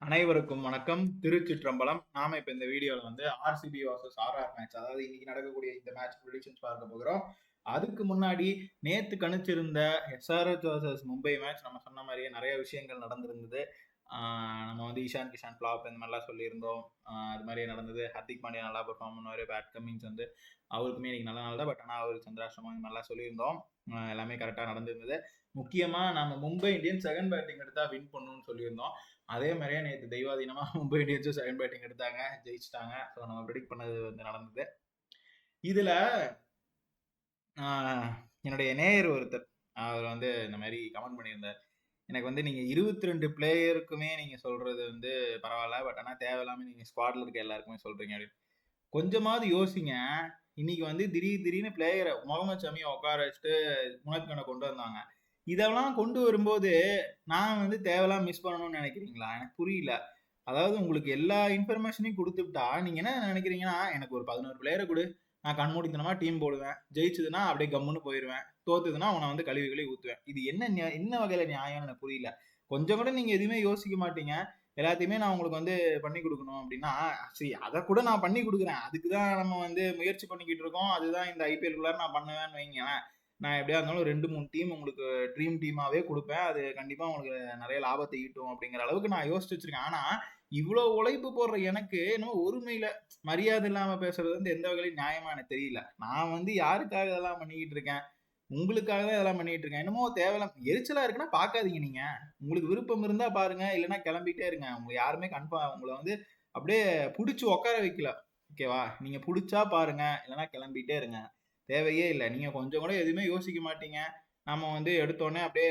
அனைவருக்கும் வணக்கம். திருச்சிற்றம்பலம். நாம இப்ப இந்த வீடியோல வந்து ஆர்சிபி vs ஆர்ஆர் மேட்ச், அதாவது இன்னைக்கு நடக்கக்கூடிய இந்த மேட்ச் ப்ரெடிக்ஷன்ஸ் பார்க்க போகிறோம். அதுக்கு முன்னாடி நேத்து கணிச்சிருந்த எஸ்ஆர்எச் vs மும்பை மேட்ச் நம்ம சொன்ன மாதிரியே நிறைய விஷயங்கள் நடந்திருந்தது. நம்ம வந்து ஈஷான் கிஷான் ஃபிளாப் இந்த மாதிரிலாம் சொல்லியிருந்தோம். அது மாதிரியே நடந்தது. ஹர்திக் பாண்டியா நல்லா பெர்ஃபார்ம் பண்ணுவார். பேட் கமிங்ஸ் வந்து அவருக்குமே இன்னைக்கு நல்ல நாள் தான். பட் ஆனால் அவர் சந்திராஷ்டமம் இந்த மாதிரிலாம் சொல்லியிருந்தோம். எல்லாமே கரெக்டாக நடந்திருந்தது. முக்கியமாக நம்ம மும்பை இந்தியன்ஸ் செகண்ட் பேட்டிங் எடுத்தா வின் பண்ணணும்னு சொல்லியிருந்தோம். அதே மாதிரியே நேற்று தெய்வாதீனமா மும்பை இந்தியன்ஸும் செகண்ட் பேட்டிங் எடுத்தாங்க, ஜெயிச்சிட்டாங்க. ஸோ நம்ம ப்ரெடிக்ட் பண்ணது வந்து நடந்தது. இதுல என்னுடைய நேயர் ஒருத்தர் அவர் வந்து இந்த மாதிரி கமெண்ட் பண்ணியிருந்தார். எனக்கு வந்து நீங்க 22 பிளேயருக்குமே நீங்க சொல்றது வந்து பரவாயில்ல, பட் ஆனால் தேவையில்லாம நீங்க ஸ்குவாட்ல இருக்க எல்லாருக்குமே சொல்றீங்க அப்படின்னு. கொஞ்சமாவது யோசிங்க. இன்னைக்கு வந்து திடீர்னு பிளேயரை முகமது ஷமியை உட்கார வச்சுட்டு முனத்கனை கொண்டு வந்தாங்க. இதெல்லாம் கொண்டு வரும்போது நான் வந்து தேவையெல்லாம் மிஸ் பண்ணணும்னு நினைக்கிறீங்களா? எனக்கு புரியல. அதாவது உங்களுக்கு எல்லா இன்ஃபர்மேஷனையும் கொடுத்துட்டா நீங்க என்ன நினைக்கிறீங்கன்னா, எனக்கு ஒரு 11 பிளேயரை கொடு, நான் கண்மூடித்தனமா டீம் போடுவேன், ஜெயிச்சதுன்னா அப்படியே கம்முன்னு போயிடுவேன், தோத்துதுன்னா அவனை வந்து கழுவி ஊத்துவேன். இது என்ன வகையில நியாயம்னு எனக்கு புரியல. கொஞ்சம் கூட நீங்க எதுவுமே யோசிக்க மாட்டீங்க. எல்லாத்தையுமே நான் உங்களுக்கு வந்து பண்ணி கொடுக்கணும் அப்படின்னா, சரி அதை கூட நான் பண்ணி கொடுக்குறேன், அதுக்குதான் நம்ம வந்து முயற்சி பண்ணிக்கிட்டு இருக்கோம், அதுதான் இந்த ஐபிஎல்குள்ளார நான் பண்ணுவேன்னு வைங்களேன். நான் எப்படியா இருந்தாலும் 2-3 டீம் உங்களுக்கு ட்ரீம் டீமாவே கொடுப்பேன், அது கண்டிப்பா உங்களுக்கு நிறைய லாபத்தை ஈட்டும் அப்படிங்கிற அளவுக்கு நான் யோசிச்சு வச்சிருக்கேன். ஆனா இவ்வளவு உழைப்பு போடுற எனக்கு இன்னும் ஒருமையில மரியாதை இல்லாம பேசுறது வந்து எந்த வகையிலும் நியாயமா எனக்கு தெரியல. நான் வந்து யாருக்காக இதெல்லாம் பண்ணிக்கிட்டு இருக்கேன்? உங்களுக்காக தான் இதெல்லாம் பண்ணிட்டு இருக்கேன். என்னமோ தேவையில்லாம் எரிச்சலா இருக்குன்னா பாக்காதீங்க. நீங்க உங்களுக்கு விருப்பம் இருந்தா பாருங்க, இல்லைன்னா கிளம்பிட்டே இருங்க. உங்களை யாருமே உங்களை வந்து அப்படியே புடிச்சு உட்கார வைக்கல. ஓகேவா? நீங்க புடிச்சா பாருங்க, இல்லைன்னா கிளம்பிட்டே இருங்க. தேவையே இல்லை. நீங்க கொஞ்சம் கூட எதுவுமே யோசிக்க மாட்டீங்க. நம்ம வந்து எடுத்தோடனே அப்படியே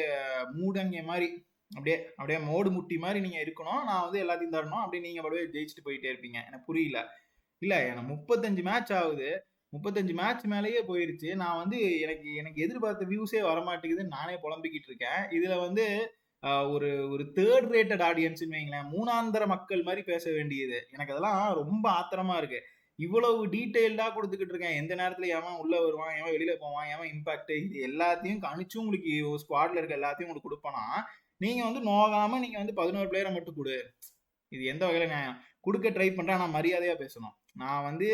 மூடங்க மாதிரி அப்படியே அப்படியே மோடு முட்டி மாதிரி நீங்க இருக்கணும், நான் வந்து எல்லாத்தையும் தரணும், அப்படியே நீங்க அப்படியே ஜெயிச்சுட்டு போயிட்டே இருப்பீங்க. எனக்கு புரியல. இல்ல, எனக்கு 35 மேட்ச் ஆகுது, 35 மேட்ச் மேலேயே போயிருச்சு. நான் வந்து எனக்கு எனக்கு எதிர்பார்த்த வியூஸே வரமாட்டேங்குதுன்னு நானே புலம்பிக்கிட்டு இருக்கேன். இதுல வந்து ஒரு ஒரு தேர்ட் ரேட்டட் ஆடியன்ஸ்ன்னு வைங்களேன், மூணாந்தர மக்கள் மாதிரி பேச வேண்டியது. எனக்கு அதெல்லாம் ரொம்ப ஆத்திரமா இருக்கு. இவ்வளவு டீட்டெயில்டா கொடுத்துக்கிட்டு இருக்கேன். எந்த நேரத்துல எவன் உள்ள வருவான், எவன் வெளியில போவான், எவன் இம்பாக்ட், இது எல்லாத்தையும் கணிச்சு உங்களுக்கு ஸ்குவாட்ல இருக்க எல்லாத்தையும் உங்களுக்கு கொடுப்பனா, நீங்க வந்து நோகாம நீங்க வந்து 11 பிளேயரை மட்டும் கொடு. இது எந்த வகையில நியாயம்? கொடுக்க ட்ரை பண்றேன், ஆனா மரியாதையா பேசணும். நான் வந்து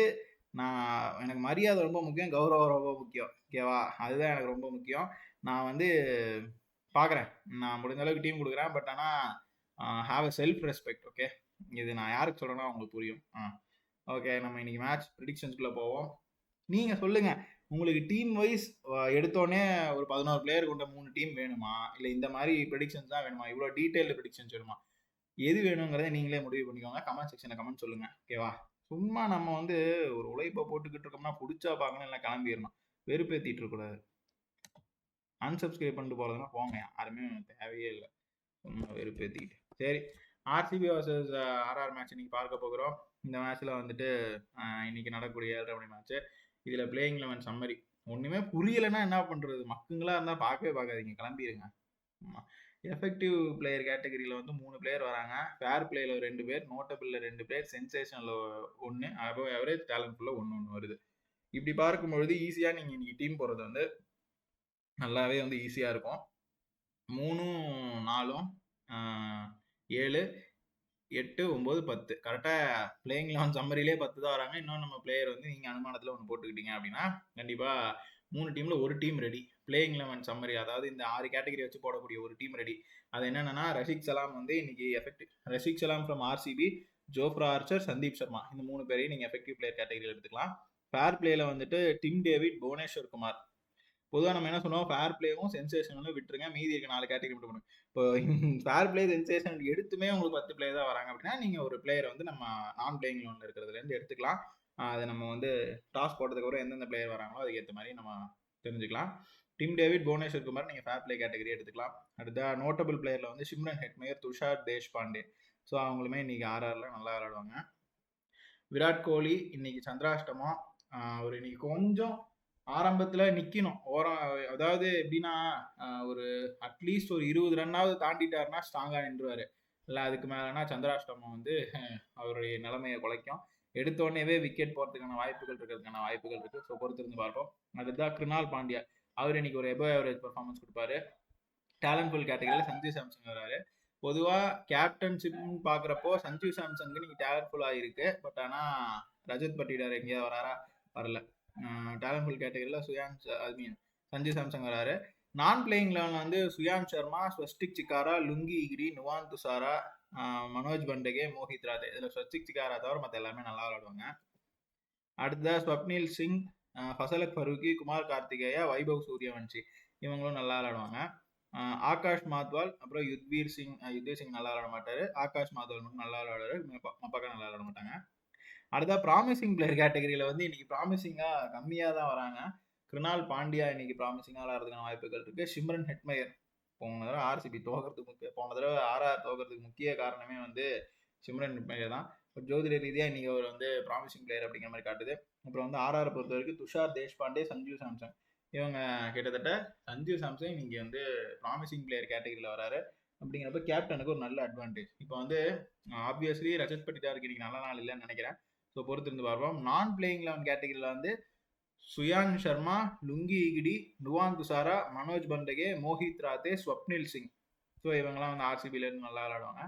எனக்கு மரியாதை ரொம்ப முக்கியம், கௌரவம் ரொம்ப முக்கியம். ஓகேவா? அதுதான் எனக்கு ரொம்ப முக்கியம். நான் வந்து பாக்குறேன், நான் முடிஞ்ச அளவுக்கு டீம் கொடுக்குறேன். பட் ஆனா have a self respect. Okay, இது நான் யாருக்கு சொல்றேன்னா உங்களுக்கு புரியும். ஓகே, நம்ம இன்னைக்கு மேட்ச் ப்ரெடிக்ஷன்ஸ்குள்ள போவோம். நீங்க சொல்லுங்க, உங்களுக்கு டீம் வைஸ் எடுத்தோடனே ஒரு 11 பிளேயர் கொண்ட 3 டீம் வேணுமா, இல்ல இந்த மாதிரி ப்ரெடிக்ஷன்ஸ் தான் வேணுமா, இவ்வளவு டீடைல்டு ப்ரெடிக்ஷன்ஸ் வேணுமா? எது வேணுங்கிறத நீங்களே முடிவு பண்ணிக்கோங்க. கமெண்ட் செக்ஷன்ல கமெண்ட் சொல்லுங்க. ஓகேவா? சும்மா நம்ம வந்து ஒரு உழைப்பை போட்டுக்கிட்டு இருக்கோம்னா பிடிச்சா பார்க்கணும், இல்லை கிளம்பிடணும். வெறுப்பேத்திட்டு இருக்கக்கூடாது. அன்சப்ஸ்கிரைப் பண்ணிட்டு போறதுன்னா போங்க, யாருமே தேவையே இல்லை. சும்மா வெறுப்பேத்திக்கிட்டு. சரி, ஆர்சிபி வர்சஸ் ஆர்ஆர் மேட்ச் இன்னைக்கு பார்க்க போகிறோம். இந்த மேட்ச்ல வந்துட்டு இன்னைக்கு நடக்கக்கூடிய 7:30 மணி மேட்ச். இதுல பிளேயிங் 11 சம்மரி. ஒண்ணுமே புரியலைன்னா என்ன பண்றது? மக்குங்களா இருந்தா பார்க்கவே பார்க்காதீங்க, கிளம்பிடுங்க. எஃபெக்டிவ் பிளேயர் கேட்டகரியில வந்து 3 பிளேயர் வராங்க. ஃபேர் பிளேல 2 பேர், நோட்டபிள்ல 2 பேர், சென்சேஷன்ல 1, அபவ் ஆவரேஜ், டேலண்ட்ஃபுல்ல 1 வருது. இப்படி பார்க்கும்பொழுது ஈஸியா நீங்க இன்னைக்கு டீம் போறது வந்து நல்லாவே வந்து ஈஸியா இருக்கும். 3, 4, 7, 8, 9, 10 கரெக்டா பிளேயிங் 11 சம்மரியிலே 10 தான் வராங்க. இன்னும் நம்ம பிளேயர் வந்து நீங்க அனுமானத்துல ஒன்று போட்டுக்கிட்டீங்க அப்படின்னா கண்டிப்பா 3 டீம்ல ஒரு டீம் ரெடி. பிளேயிங் 11 சம்மரி, அதாவது இந்த 6 கேட்டகரி வச்சு போடக்கூடிய ஒரு டீம் ரெடி. அது என்னன்னா, ரஷிக் சலாம் வந்து இன்னைக்கு எஃபெக்டிவ், ரஷிக் சலாம் from RCB, Jofra Archer, Sandeep Sharma, இந்த 3 பேரையும் நீங்க எஃபெக்டிவ் பிளேயர் கேட்டகரியில் எடுத்துக்கலாம். ஃபேர் பிளேல வந்துட்டு டிம் டேவிட், புவனேஸ்வர் குமார். பொதுவாக நம்ம என்ன சொல்லுவோம், ஃபேர் பிளேவும் சென்சேஷனும் விட்டுருங்க, மீதி இருக்க 4 கேட்டகரி மட்டும் பண்ணுங்க. இப்போ ஃபேர் பிளே சென்சேஷன் எடுத்துமே உங்களுக்கு 10 பிளேயர் தான் வராங்க அப்படின்னா நீங்க ஒரு பிளேயரை வந்து நம்ம நான் பிளேயிங் லோன்ல இருக்கிறதுல இருந்து எடுத்துக்கலாம். அதை நம்ம வந்து டாஸ் போட்டதுக்கு அப்புறம் எந்தெந்த பிளேயர் வராங்களோ அதுக்கு ஏற்ற மாதிரி நம்ம தெரிஞ்சுக்கலாம். டிம் டேவிட், புவனேஸ்வர் குமார் நீங்க ஃபேர் பிளே கேட்டகரி எடுத்துக்கலாம். அடுத்த நோட்டபிள் பிளேயர்ல வந்து சிம்ரன் ஹெட்மேயர், துஷார் தேஷ்பாண்டே. ஸோ அவங்களுமே இன்னைக்கு ஆர்ஆர்ல நல்லா விளையாடுவாங்க. விராட் கோலி இன்னைக்கு சந்திராஷ்டமம். அவர் இன்னைக்கு கொஞ்சம் ஆரம்பத்துல நிக்கணும் ஓரம். அதாவது எப்படின்னா, ஒரு அட்லீஸ்ட் ஒரு 20 ரன்னாவது தாண்டிட்டாருன்னா ஸ்ட்ராங்கா நின்றுவாரு. இல்லை அதுக்கு மேலனா சந்திராஷ்டமம் வந்து அவருடைய நிலைமையை குலைக்கும். எடுத்தோடனேவே விக்கெட் போறதுக்கான வாய்ப்புகள் இருக்கு. ஸோ பொறுத்திருந்து பார்ப்போம். அதுதான் கிருணால் பாண்டியா. அவர் இன்னைக்கு ஒரு எபோ ஆவரேஜ் பெர்ஃபார்மன்ஸ் கொடுப்பாரு. டேலண்ட்ஃபுல் கேட்டகரியில சஞ்சய் சாம்சன் வராரு. பொதுவாக கேப்டன்ஷிப்னு பார்க்குறப்போ சஞ்சு சாம்சனுக்கு நீங்கள் டேலண்ட்ஃபுல்லாக இருக்கு. பட் ஆனால் ரஜத் பட்டிடார் எங்கேயா வராரா? வரல. டேலண்ட்ஃபுல் கேட்டகரியில் ஐ மீன் சஞ்சு சாம்சங் வராரு. நான் பிளேயிங் லெவனில் வந்து சுயாந்த் சர்மா, ஸ்வஸ்டிக் சிக்காரா, லுங்கி இகிரி, நுவான் துசாரா, மனோஜ் பண்டகே, மோஹித் ராதே. இதில் ஸ்வஸ்டிக் சிக்காரா தவிர மற்ற எல்லாமே நல்லா விளாடுவாங்க. அடுத்ததாக ஸ்வப்னில் சிங், ஃபசலக் ஃபரூக்கி, குமார் கார்த்திகேயா, வைபவ் சூரியவன்ஷி இவங்களும் நல்லா விளாடுவாங்க. ஆகாஷ் மாத்வால், அப்புறம் யுத்வீர் சிங் நல்லா விளாட மாட்டாரு. ஆகாஷ் மாத்வால் மட்டும் நல்லா விளாடுவாரு. மப்பாக்கா நல்லா விளாட மாட்டாங்க. அடுத்தா ப்ராமிசிங் பிளேயர் கேட்டகரியில் வந்து இன்னைக்கு ப்ராமிசிங்காக கம்மியாக தான் வராங்க. கிருணால் பாண்டியா இன்னைக்கு ப்ராமிசிங்காக விளாடுறதுக்கான வாய்ப்புகள் இருக்கு. சிம்ரன் ஹெட்மயர் போன தடவை ஆர்சிபி போன தடவை ஆர்ஆர் தோக்கிறதுக்கு முக்கிய காரணமே வந்து சிம்ரன் ஹெட்மயர் தான். ஜோதிட ரீதியாக இன்னைக்கு அவர் வந்து ப்ராமிசிங் பிளேயர் அப்படிங்கிற மாதிரி காட்டுது. அப்புறம் வந்து ஆர்ஆர் பொறுத்த வரைக்கும் துஷார் தேஷ்பாண்டே, சஞ்சு சாம்சன் இவங்க கிட்டத்தட்ட சஞ்சு சாம்சன் இன்னைக்கு வந்து ப்ராமிசிங் பிளேயர் கேட்டகரியில் வராரு. அப்படிங்கிறப்ப கேப்டனுக்கு ஒரு நல்ல அட்வான்டேஜ். இப்போ வந்து ஆப்வியஸ்லி ரஜத் பட்டிதாருக்கு இன்னைக்கு நல்ல நாள் இல்லைன்னு நினைக்கிறேன். ஸோ பொறுத்திருந்து பார்ப்போம். நான் பிளேயிங் லெவன் கேட்டகரியில் வந்து சுயாந்த் சர்மா, லுங்கி இகிடி, நுவான் துசாரா, மனோஜ் பண்டகே, மோஹித் ராதே, ஸ்வப்னில் சிங். ஸோ இவங்கெல்லாம் வந்து ஆர்சிபிலேருந்து நல்லா விளாடுவாங்க.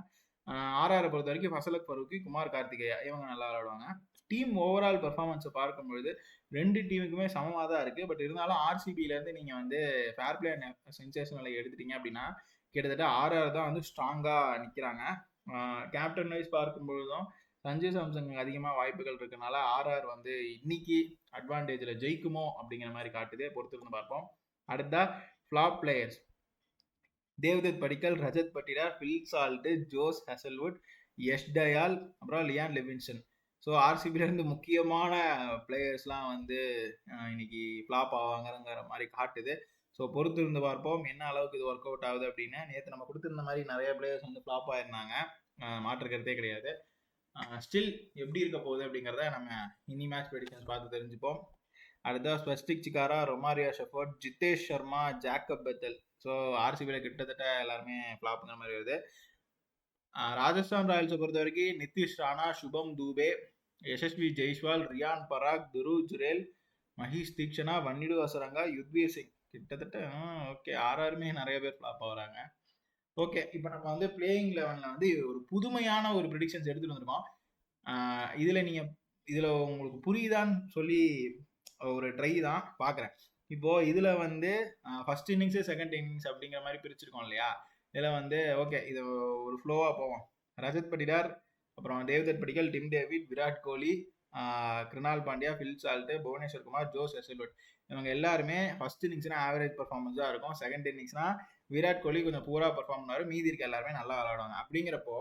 ஆர்ஆரை பொறுத்த வரைக்கும் ஃபசலக் ஃபரூக்கி, குமார் கார்த்திகேயா இவங்க நல்லா விளாடுவாங்க. டீம் ஓவரால் பெர்ஃபார்மன்ஸை பார்க்கும்பொழுது 2 டீமுக்குமே சமமாக தான் இருக்குது. பட் இருந்தாலும் ஆர்சிபியிலேருந்து நீங்கள் வந்து ஃபேர் பிளே அண்ட் சென்சேஷனலை எடுத்துட்டீங்க அப்படின்னா கிட்டத்தட்ட ஆர்ஆர் தான் வந்து ஸ்ட்ராங்காக நிற்கிறாங்க. கேப்டன் வைஸ் பார்க்கும்பொழுதும் சஞ்சு சாம்சங் அதிகமாக வாய்ப்புகள் இருக்கனால ஆர்ஆர் வந்து இன்னைக்கு அட்வான்டேஜில் ஜெயிக்குமோ அப்படிங்கிற மாதிரி காட்டுதே. பொறுத்திருந்து பார்ப்போம். அடுத்தா flop players Devdutt Padikkal, Rajat Patidar, Phil Salt, Josh Hazlewood, Yash Dayal, அப்புறம் லியான் லெவின்சன். ஸோ ஆர்சிபிலேருந்து முக்கியமான பிளேயர்ஸ்லாம் வந்து இன்னைக்கு ஃப்ளாப் ஆவாங்கிற மாதிரி காட்டுது. ஸோ பொறுத்து இருந்து பார்ப்போம் என்ன அளவுக்கு இது ஒர்க் அவுட் ஆகுது அப்படின்னு. நேற்று நம்ம கொடுத்துருந்த மாதிரி நிறைய பிளேயர்ஸ் வந்து ஃப்ளாப் ஆயிருந்தாங்க, மாற்றுக்கிறதே கிடையாது. ஸ்டில் எப்படி இருக்க போகுது அப்படிங்கிறத நம்ம இனி மேட்ச் ப்ரெடிக்ஷன்ஸ் பார்த்து தெரிஞ்சுப்போம். அடுத்தா Swastik Chikara, Romario Shepherd, Jitesh Sharma, Jacob Bethell. So ஆர்சிபியில் கிட்டத்தட்ட எல்லாருமே ஃப்ளாப்புங்கிற மாதிரி வருது. ராஜஸ்தான் ராயல்ஸை பொறுத்த வரைக்கும் நிதிஷ் ராணா, சுபம் தூபே, யசஸ்வி ஜெய்ஸ்வால், ரியான் பராக், துருவ் ஜுரேல், மஹீஷ் தீக்ஷனா, வன்னிடு அசரங்கா, யுத்வீர் சிங். கிட்டத்தட்ட ஓகே ஆர்ஆருமே நிறைய பேர் ஃப்ளாப் ஆகுறாங்க. ஓகே, இப்போ நம்ம வந்து பிளேயிங் லெவனில் வந்து ஒரு புதுமையான ஒரு ப்ரிடிக்ஷன்ஸ் எடுத்துகிட்டு வந்திருக்கோம். இதில் உங்களுக்கு புரியுதான்னு சொல்லி ஒரு ட்ரை தான் பார்க்குறேன். இப்போது இதில் வந்து ஃபர்ஸ்ட் இன்னிங்ஸு செகண்ட் இன்னிங்ஸ் அப்படிங்கிற மாதிரி பிரிச்சிருக்கோம் இல்லையா? இதில் வந்து ஓகே இது ஒரு ஃப்ளோவாக போவோம். ரஜத் பட்டிடார், அப்புறம் Devdutt Padikkal, Tim David, Virat Kohli, Krunal Pandya, Phil Salt, Bhuvneshwar Kumar, Josh Hazlewood இவங்க எல்லாருமே ஃபர்ஸ்ட் இன்னிங்ஸ்னா ஆவரேஜ் பர்ஃபார்மன்ஸ் தான் இருக்கும். செகண்ட் இன்னிங்ஸ்னா விராட் கோலி கொஞ்சம் பூரா பர்ஃபார்ம் பண்ணாரு, மீதி இருக்க எல்லாருமே நல்லா விளாடுவாங்க. அப்படிங்கிறப்போ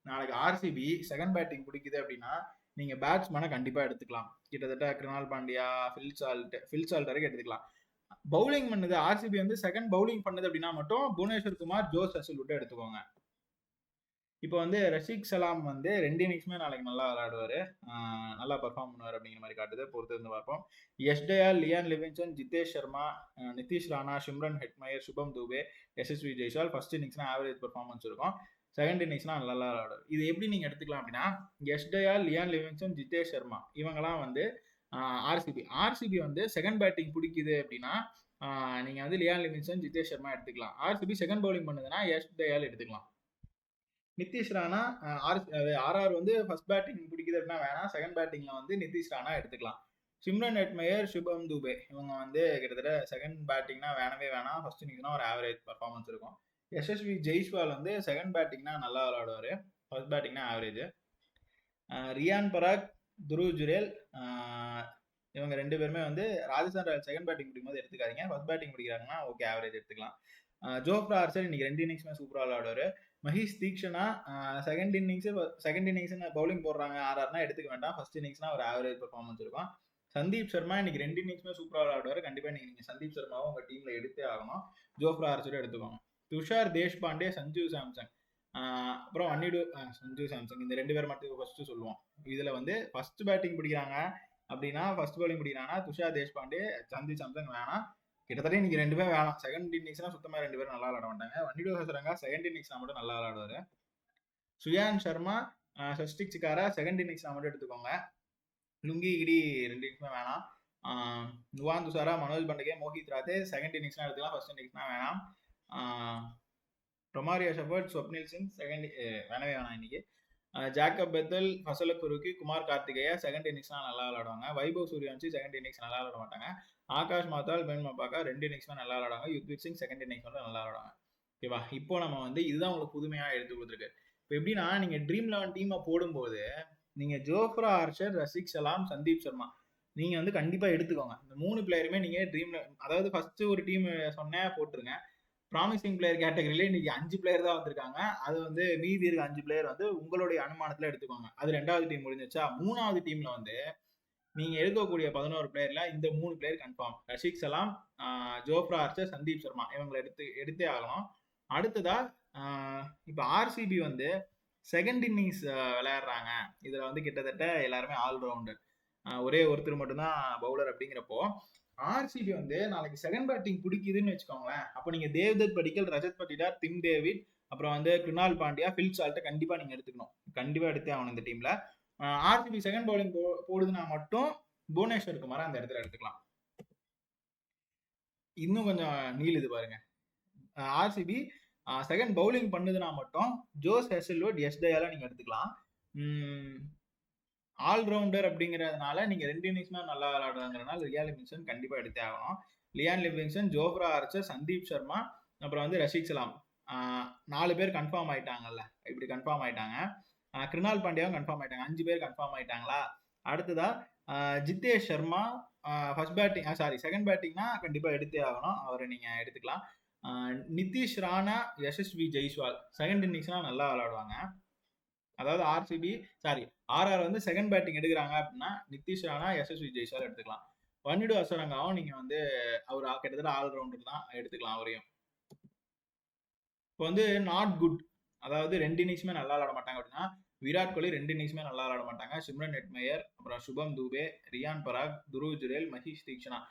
நாளைக்கு ஆர்சிபி செகண்ட் பேட்டிங் பிடிக்குது அப்படின்னா நீங்கள் பேட்ஸ்மேனை கண்டிப்பாக எடுத்துக்கலாம். கிட்டத்தட்ட கிருணால் பாண்டியா, ஃபில் சால்ட் வரைக்கும் எடுத்துக்கலாம். பவுலிங் பண்ணுது ஆர்சிபி வந்து செகண்ட் பவுலிங் பண்ணுது அப்படின்னா மட்டும் புவனேஸ்வர் குமார், ஜோஸ் ஹெசல்வுட் எடுத்துக்கோங்க. இப்போ வந்து ரஷீக் சலாம் வந்து 2 இன்னிங்ஸுமே நாளைக்கு நல்லா விளையாடுவார், நல்லா பர்ஃபார்ம் பண்ணுவார் அப்படிங்கிற மாதிரி காட்டுது. பொறுத்து இருந்து பார்ப்போம். Yash Dayal, Liam Livingstone, Jitesh Sharma, Nitish Rana, Shimron Hetmyer, Shubham Dubey, Yashasvi Jaiswal first இன்னிங்ஸ்னா ஆவரேஜ் பர்ஃபார்மன்ஸ் இருக்கும். செகண்ட் இன்னிங்ஸ்னா நல்லா விளையாடுவார். இது எப்படி நீங்கள் எடுத்துக்கலாம் அப்படின்னா யஷ் தயால், லியான் லெவின்சன், ஜிதேஷ் சர்மா இவங்கெல்லாம் வந்து ஆர்சிபி வந்து செகண்ட் பேட்டிங் பிடிக்குது அப்படின்னா நீங்கள் வந்து லியான் லெவின்சன், ஜிதேஷ் சர்மா எடுத்துக்கலாம். ஆர்சிபி செகண்ட் பவுலிங் பண்ணுதுன்னா யஷ் தயால் எடுத்துக்கலாம். நிதிஷ் ராணா ஆர்ஆர் வந்து ஃபர்ஸ்ட் பேட்டிங் பிடிக்குது அப்படின்னா வேணாம், செகண்ட் பேட்டிங்ல வந்து நிதிஷ் ராணா எடுத்துக்கலாம். சிம்ரன் ஹெட்மயர், சுபம் தூபே இவங்க வந்து கிட்டத்தட்ட செகண்ட் பேட்டிங்னா வேணவே வேணாம், ஃபர்ஸ்ட் இன்னிங்ஸ்னா ஒரு ஆவரேஜ் பர்ஃபார்மன்ஸ் இருக்கும். யசஸ்வி ஜெய்ஸ்வால் வந்து செகண்ட் பேட்டிங்னா நல்லா விளையாடுவார், first பேட்டிங்னா average. Ryan Parag, Dhruv Jurel இவங்க 2 பேருமே வந்து ராஜஸ்தான் ராயல்ஸ் செகண்ட் பேட்டிங் பிடிக்கும் போது எடுத்துக்காதீங்க. ஃபர்ஸ்ட் பேட்டிங் பிடிக்கிறாங்கன்னா ஓகே ஆவரேஜ் எடுத்துக்கலாம். ஜோஃப்ரா ஆர்ச்சர் இன்னைக்கு 2 இன்னிங்ஸுமே சூப்பராக விளையாடுவார். Maheesh Theekshana second innings bowling போடுறாங்க ஆர்ஆர்னா எடுத்துக்க வேண்டாம், ஃபர்ஸ்ட் இன்னிங்ஸ்னா ஒரு ஆவரேஜ் பர்ஃபார்மன்ஸ் இருக்கும். சந்தீப் சர்மா இன்னைக்கு 2 இன்னிங்ஸுமே சூப்பராக விளையாடுவார். கண்டிப்பாக நீங்கள் சந்தீப் சர்மாவும் உங்கள் டீமில் எடுத்தே ஆகணும். ஜோஃப்ரா ஆர்ச்சரும் எடுத்துக்கோங்க. துஷார் தேஷ்பாண்டே, சஞ்சு சாம்சங், அப்புறம் சஞ்சு சாம்சங் இந்த 2 பேர் மட்டும் ஃபர்ஸ்ட் சொல்லுவோம். இதில் வந்து ஃபர்ஸ்ட் பேட்டிங் பிடிக்கிறாங்க அப்படின்னா ஃபர்ஸ்ட் பவுலிங் பிடிக்கிறாங்கன்னா துஷார் தேஷ்பாண்டே, சஞ்சு சாம்சங் வேணாம். கிட்டத்தட்ட இன்னைக்கு 2 பேர் வேணாம். செகண்ட் இன்னிங்ஸ்னா சுத்தமாக 2 பேரும் நல்லா விளாட மாட்டாங்க. வன்னிடு ஹசரங்கா செகண்ட் இன்னிங்ஸ்னா மட்டும் நல்லா விளாடுவாரு. சுயாந்த் சர்மா, ஸ்வஸ்டிக் சிக்காரா செகண்ட் இன்னிங்ஸ்னா மட்டும் எடுத்துக்கோங்க. லுங்கி இடி 2 இன்னிங்ஸ்மே வேணாம். நுவான் துசாரா, மனோஜ் பண்டகே, மோஹித் ராதே செகண்ட் இன்னிங்ஸ்னா எடுத்துக்கலாம், ஃபர்ஸ்ட் இன்னிங்ஸ்னா வேணாம். Romario Shepherd, Swapnil Singh second வேணவே வேணாம் இன்னைக்கு. Jacob Bethell, Fazalhaq Farooqi, Kumar Kartikeya second இன்னிங்ஸ்லாம் நல்லா விளையாடுவாங்க. வைபவ் சூரியவன்சி செகண்ட் இன்னிங்ஸ் நல்லா விளையாட மாட்டாங்க. ஆகாஷ் மாத்தால், பென் மப்பாக்கா 2 இன்னிங்ஸ்மே நல்லா விளையாடுவாங்க. யுக்வீர் சிங் செகண்ட் இன்னிங்ஸ் வந்து நல்லா விளையாடுவாங்க. ஓகேவா? இப்போ நம்ம வந்து இதுதான் உங்களுக்கு புதுமையா எடுத்து கொடுத்துருக்கு. இப்போ எப்படின்னா நீங்க ட்ரீம் 11 டீமை போடும்போது நீங்க ஜோஃப்ரா ஆர்ச்சர், ரஷிக் சலாம், சந்தீப் சர்மா நீங்க வந்து கண்டிப்பா எடுத்துக்கோங்க. இந்த 3 பிளேயருமே நீங்க ட்ரீம்ல, அதாவது ஃபர்ஸ்ட் ஒரு டீம் சொன்னேன் போட்டுருங்க. ப்ராமிசிங் பிளேயர் கேட்டகரியில இன்னைக்கு 5 பிளேயர் தான் வந்திருக்காங்க. அது வந்து மீதி இருக்க 5 பிளேயர் வந்து உங்களுடைய அனுமானத்துல எடுத்துக்கோங்க. அது 2வது டீம் முடிஞ்சிச்சா. 3வது டீம்ல வந்து நீங்க எடுக்கக்கூடிய 11 பிளேயர்ல இந்த 3 பிளேயர் கன்ஃபார்ம். ரஷிக் சலாம், ஜோஃப்ரா ஆர்ச்சர், சந்தீப் சர்மா இவங்களை எடுத்தே ஆகணும். அடுத்ததா இப்ப ஆர்சிபி வந்து செகண்ட் இன்னிங்ஸ் விளையாடுறாங்க. இதுல வந்து கிட்டத்தட்ட எல்லாருமே ஆல்ரவுண்டர், ஒரே ஒருத்தர் மட்டும்தான் பவுலர். அப்படிங்கிறப்போ ஆர்சிபி வந்து நாளைக்கு செகண்ட் பேட்டிங் பிடிக்குதுன்னு வச்சுக்கோங்களேன். அப்போ நீங்க தேவ்தத் படிக்கல், ரஜத் பட்டிதார், டிம் டேவிட், அப்புறம் வந்து கிருணால் பாண்டியா, ஃபில் சால்ட்டை கண்டிப்பா நீங்க எடுத்துக்கணும். கண்டிப்பா எடுத்தே ஆகணும் இந்த டீம்ல. ஆர்சிபி செகண்ட் பவுலிங் போடுதுன்னா மட்டும் புவனேஸ்வர் குமார் அந்த இடத்துல எடுத்துக்கலாம். இன்னும் கொஞ்சம் நீளுது பாருங்க. ஆர்சிபி செகண்ட் பவுலிங் பண்ணுதுன்னா மட்டும் ஜோஸ் ஹெசல்வுட், எஸ் தயாலா நீங்க எடுத்துக்கலாம். ஆல்ரவுண்டர் அப்படிங்கிறதுனால நீங்க 2 இன்னிங்ஸ்மே நல்லா விளையாடுறதுனால லியான் லிவிங்ஸ்டன் கண்டிப்பா எடுத்தே ஆகணும். Liam Livingstone, Jofra Archer, Sandeep Sharma, அப்புறம் வந்து ரஷிக் சலாம் 4 பேர் கன்ஃபார்ம் ஆயிட்டாங்கல்ல. இப்படி கன்ஃபார்ம் ஆயிட்டாங்க. கிருணால் பாண்டியாவும் கன்ஃபார்ம் ஆயிட்டாங்க. 5 பேர் கன்ஃபார்ம் ஆயிட்டாங்களா. அடுத்ததா Jitesh Sharma first batting second பேட்டிங்னா கண்டிப்பா எடுத்தே ஆகணும். அவரை நீங்க எடுத்துக்கலாம். நிதிஷ் ராணா, யசஸ்வி ஜெய்ஸ்வால் செகண்ட் இன்னிங்ஸ்லாம் நல்லா விளையாடுவாங்க. அதாவது ஆர்ஆர் வந்து செகண்ட் பேட்டிங் எடுக்கிறாங்க அப்படின்னா நிதிஷ் ராணா, யசஸ்வி ஜெய்ஸ்வால் எடுத்துக்கலாம். வன்னிடு அசரங்காவும் நீங்க வந்து அவர் கிட்டத்தட்ட ஆல்ரவுண்டர் தான், எடுத்துக்கலாம் அவரையும். இப்போ வந்து நாட் குட், அதாவது 2 இன்னிங்ஸ்மே நல்லா விளையாட மாட்டாங்க அப்படின்னா விராட் கோலி 2 இன்னிங்ஸ்மே நல்லா விளையாட மாட்டாங்க. சிம்ரன் நெட்மேயர், அப்புறம் சுபம் தூபே, ரியான் பராக், துருவ் ஜுரேல், மஹீஷ் தீக்ஷனா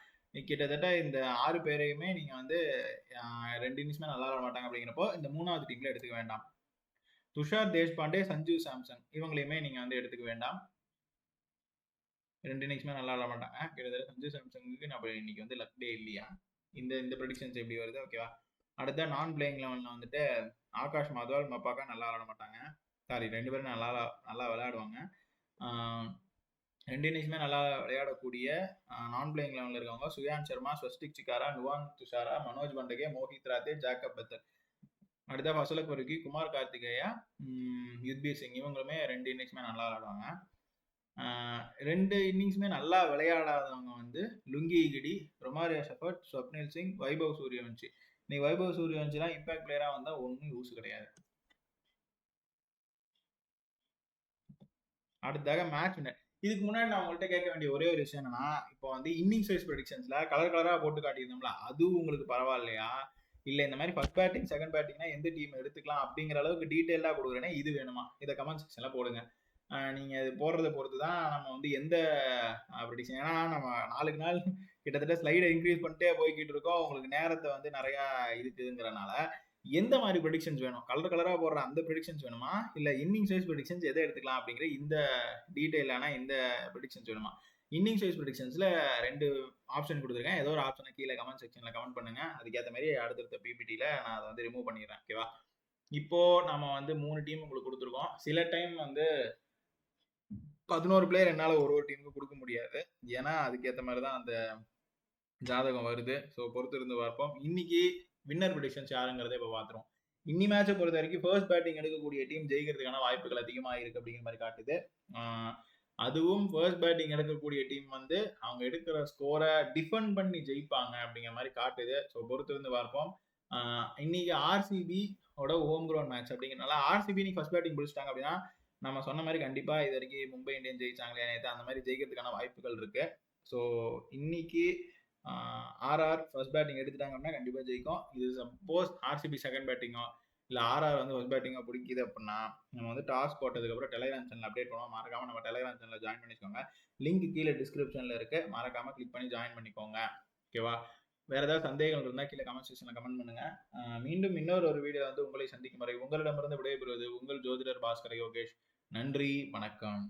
கிட்டத்தட்ட இந்த 6 பேரையுமே நீங்க வந்து 2 இன்னிங்ஸ்மே நல்லா விளையாட மாட்டாங்க. அப்படிங்கிறப்போ இந்த 3வது டீம்ல எடுத்துக்க வேண்டாம். துஷார் தேஷ்பாண்டே, சஞ்சு சாம்சன் இவங்களையுமே நீங்க வந்து எடுத்துக்க வேண்டாம். 2 இன்னிங்ஸ்மே நல்லா விளையாட மாட்டாங்க. கிட்டத்தட்ட சஞ்சு சாம்சனுக்கு நம்ம இன்னைக்கு வந்து லக் டே இல்லையா. இந்த ப்ரெடிக்ஷன்ஸ் எப்படி வருது. ஓகேவா? அடுத்த நான் பிளேயிங் லெவலில் வந்துட்டு ஆகாஷ் மாத்வால், மப்பாக்கா நல்லா விளையாட மாட்டாங்க. 2 பேரும் நல்லா விளையாடுவாங்க. 2 இன்னிங்ஸ்மே நல்லா விளையாடக்கூடிய நான் பிளேயிங் லெவலில் இருக்கவங்க சுயான் சர்மா, ஸ்வஸ்டிக் சிக்காரா, நுவான் துஷாரா, மனோஜ் பண்டகே, மோஹித் ராத்தே, ஜாக்கப் பெத்தல். அடுத்த ஃபசல குருக்கி, குமார் கார்த்திகேயா, யுத்பீர் சிங் இவங்களுமே 2 இன்னிங்ஸ்மே நல்லா விளையாடுவாங்க. 2 இன்னிங்ஸ்மே நல்லா விளையாடாதவங்க வந்து லுங்கி கிடி, ரொமாரியோ ஷெஃபர்ட், ஸ்வப்னில் சிங், வைபவ் சூரியவன்சி. நீ வைபவ் சூரியவன்சிலாம் இம்பாக்ட் பிளேயரா வந்தா ஒன்றும் யூஸ் கிடையாது. அடுத்ததாக மேட்ச் வின்னர். இதுக்கு முன்னாடி நான் உங்கள்கிட்ட கேட்க வேண்டிய ஒரே ஒரு விஷயம் என்னன்னா, இப்போ வந்து இன்னிங்ஸ் வைஸ் ப்ரெடிக்ஷன்ஸ்ல கலரா போட்டு காட்டியிருந்தோம்ல, அது உங்களுக்கு பரவாயில்லையா? இல்ல இந்த மாதிரி ஃபர்ஸ்ட் பேட்டிங் செகண்ட் பேட்டிங்னா எந்த டீம் எடுத்துக்கலாம் அப்படிங்கிற அளவுக்கு டீட்டெயிலாக கொடுக்குறேன்னா இது வேணுமா? இதை கமெண்ட் செக்ஷன்ல போடுங்க. நீங்க இது போடுறதை பொறுத்து தான் நம்ம வந்து எந்த ப்ரெடிக்ஷன், ஏன்னா நம்ம நாளுக்கு நாள் கிட்டத்தட்ட ஸ்லைடை இன்க்ரீஸ் பண்ணிட்டே போய்கிட்டு இருக்கோம். உங்களுக்கு நேரத்தை வந்து நிறைய இருக்குதுங்கிறனால எந்த மாதிரி ப்ரெடிக்ஷன்ஸ் வேணும்? கலரா போடுற அந்த ப்ரெடிக்ஷன்ஸ் வேணுமா, இல்ல இன்னிங்ஸ் வைஸ் ப்ரெடிக்ஷன்ஸ் எதை எடுத்துக்கலாம் அப்படிங்கிற இந்த டீடைலான இந்த ப்ரெடிக்ஷன்ஸ் வேணுமா? இன்னிங்ஸ் வைஸ் ப்ரெடிக்ஷன்ஸ்ல 2 ஆப்ஷன் கொடுத்துருக்கேன். ஏதோ ஒரு ஆப்ஷனை கீழே கமெண்ட் செக்ஷன்ல கமெண்ட் பண்ணுங்க. அதுக்கேற்ற மாதிரி அடுத்தடுத்த பிபிடியில நான் அதை வந்து ரிமூவ் பண்ணிடுறேன். ஓகேவா? இப்போ நம்ம வந்து 3 டீம் உங்களுக்கு கொடுத்துருக்கோம். சில டைம் வந்து 11 பிளேயர் என்னால ஒரு டீமுக்கு கொடுக்க முடியாது. ஏன்னா அதுக்கேற்ற மாதிரி தான் அந்த ஜாதகம் வருது. ஸோ பொறுத்து இருந்து பார்ப்போம். இன்னைக்கு வின்னர் ப்ரெடிக்ஷன்ஸ் யாருங்கிறத இப்போ பார்த்துருவோம். இன்னி மேட்சை பொறுத்த வரைக்கும் ஃபர்ஸ்ட் பேட்டிங் எடுக்கக்கூடிய டீம் ஜெயிக்கிறதுக்கான வாய்ப்புகள் அதிகமாக இருக்கு அப்படிங்கிற மாதிரி காட்டுது. அதுவும் ஃபர்ஸ்ட் பேட்டிங் எடுக்கக்கூடிய டீம் வந்து அவங்க எடுக்கிற ஸ்கோரை டிஃபெண்ட் பண்ணி ஜெயிப்பாங்க அப்படிங்கிற மாதிரி காட்டுது. ஸோ பொறுத்து இருந்து பார்ப்போம். இன்னைக்கு ஆர்சிபியோட ஹோம் கிரவுண்ட் மேட்ச் அப்படிங்கிறனால ஆர்சிபி நீ ஃபர்ஸ்ட் பேட்டிங் பிடிச்சிட்டாங்க அப்படின்னா நம்ம சொன்ன மாதிரி கண்டிப்பா இது வரைக்கும் மும்பை இந்தியன்ஸ் ஜெயிச்சாங்களே நேற்று, அந்த மாதிரி ஜெயிக்கிறதுக்கான வாய்ப்புகள் இருக்கு. ஸோ இன்னைக்கு ஆர்ஆர் ஃபர்ஸ்ட் பேட்டிங் எடுத்துட்டாங்க அப்படின்னா கண்டிப்பாக ஜெயிக்கும். இது சப்போஸ் ஆர்சிபி செகண்ட் பேட்டிங்கோ இல்லை ஆர்ஆர் வந்து ஃபர்ஸ்ட் பேட்டிங்கோ பிடிக்குது அப்படின்னா நம்ம வந்து டாஸ் போட்டதுக்கப்புறம் டெலிகிராம் சேனல் அப்டேட் பண்ணுவோம். மறக்காம நம்ம டெலிகிராம் சேனலில் ஜாயின் பண்ணிக்கோங்க. லிங்க் கீழே டிஸ்கிரிப்ஷனில் இருக்கு. மறக்காம கிளிக் பண்ணி ஜாயின் பண்ணிக்கோங்க. ஓகேவா? வேற ஏதாவது சந்தேகங்கள் இருந்தால் கீழே கமெண்ட் செக்ஷனில் கமெண்ட் பண்ணுங்க. மீண்டும் இன்னொரு வீடியோ வந்து உங்களை சந்திக்கும் வரை உங்களிடமிருந்து விடைபெறுவது உங்கள் ஜோதிடர் பாஸ்கர் யோகேஷ். நன்றி, வணக்கம்.